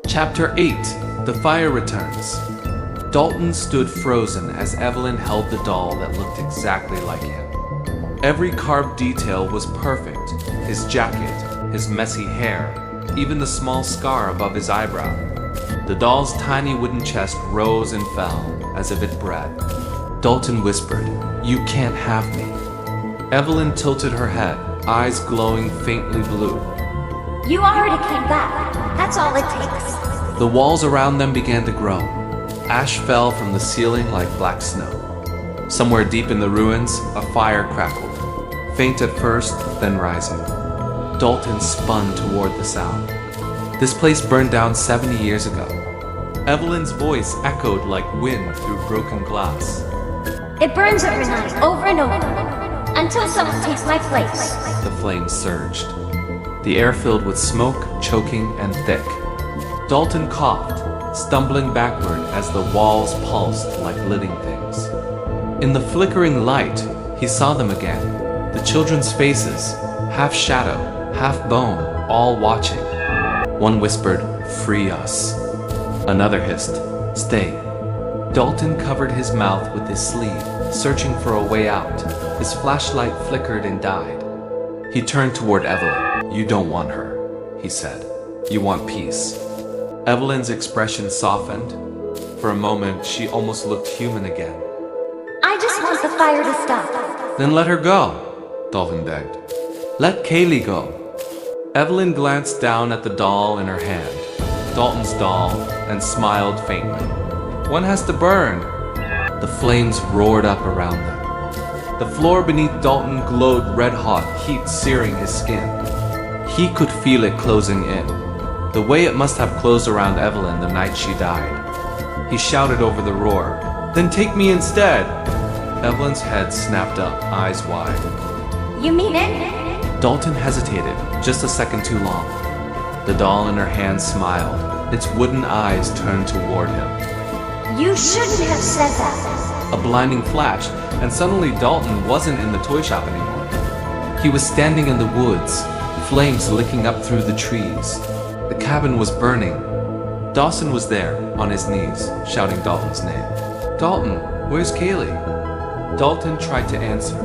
Chapter 8. The Fire Returns. Dalton stood frozen as Evelyn held the doll that looked exactly like him. Every carved detail was perfect. His jacket, his messy hair, even the small scar above his eyebrow. The doll's tiny wooden chest rose and fell as if it bred. Dalton whispered, "You can't have me." Evelyn tilted her head, eyes glowing faintly blue. You already came back. That's all it takes. The walls around them began to grow. Ash fell from the ceiling like black snow. Somewhere deep in the ruins, a fire crackled, faint at first, then rising. Dalton spun toward the sound. This place burned down 70 years ago. Evelyn's voice echoed like wind through broken glass. It burns every night, over and over, until someone takes my place. The flames surged. The air filled with smoke, choking, and thick. Dalton coughed, stumbling backward as the walls pulsed like living things. In the flickering light, he saw them again. The children's faces, half shadow, half bone, all watching. One whispered, "Free us." Another hissed, "Stay." Dalton covered his mouth with his sleeve, searching for a way out. His flashlight flickered and died. He turned toward Evelyn. "You don't want her," he said. "You want peace." Evelyn's expression softened. For a moment, she almost looked human again. I just want the fire to stop. "Then let her go," Dalton begged. "Let Kaylee go." Evelyn glanced down at the doll in her hand, Dalton's doll, and smiled faintly. "One has to burn." The flames roared up around them. The floor beneath Dalton glowed red-hot, heat searing his skin. He could feel it closing in, the way it must have closed around Evelyn the night she died. He shouted over the roar, "Then take me instead!" Evelyn's head snapped up, eyes wide. You mean it? Dalton hesitated, just a second too long. The doll in her hand smiled, its wooden eyes turned toward him. You shouldn't have said that. A blinding flash, and suddenly Dalton wasn't in the toy shop anymore. He was standing in the woods, flames licking up through the trees. The cabin was burning. Dawson was there, on his knees, shouting Dalton's name. "Dalton, where's Kaylee?" Dalton tried to answer,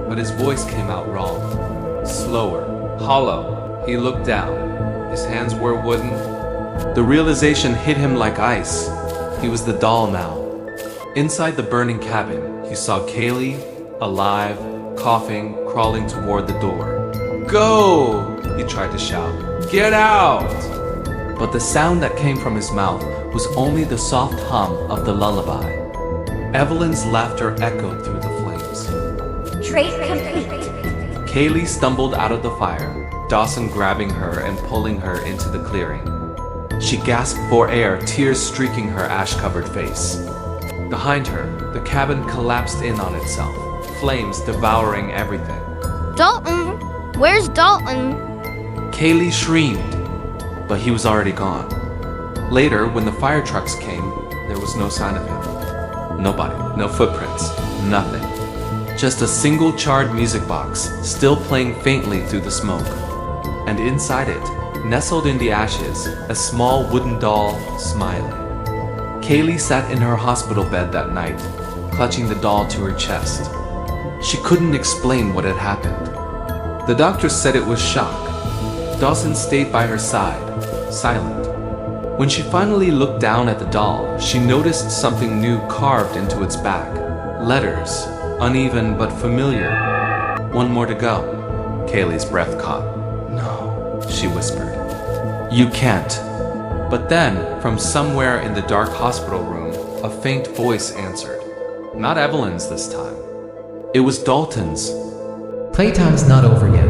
but his voice came out wrong. Slower, hollow. He looked down. His hands were wooden. The realization hit him like ice. He was the doll now. Inside the burning cabin, he saw Kaylee, alive, coughing, crawling toward the door. "Go!" he tried to shout. "Get out!" But the sound that came from his mouth was only the soft hum of the lullaby. Evelyn's laughter echoed through the flames. Trait complete. Kaylee stumbled out of the fire, Dawson grabbing her and pulling her into the clearing. She gasped for air, tears streaking her ash-covered face. Behind her, the cabin collapsed in on itself, flames devouring everything. Dalton! Where's Dalton? Kaylee screamed, but he was already gone. Later, when the fire trucks came, there was no sign of him. Nobody, no footprints, nothing. Just a single charred music box, still playing faintly through the smoke. And inside it, nestled in the ashes, a small wooden doll, smiling. Kaylee sat in her hospital bed that night, clutching the doll to her chest. She couldn't explain what had happened. The doctor said it was shock. Dawson stayed by her side, silent. When she finally looked down at the doll, she noticed something new carved into its back. Letters, uneven but familiar. "One more to go." Kaylee's breath caught. "No," she whispered. "You can't." But then, from somewhere in the dark hospital room, a faint voice answered. Not Evelyn's this time. It was Dalton's. "Playtime's not over yet.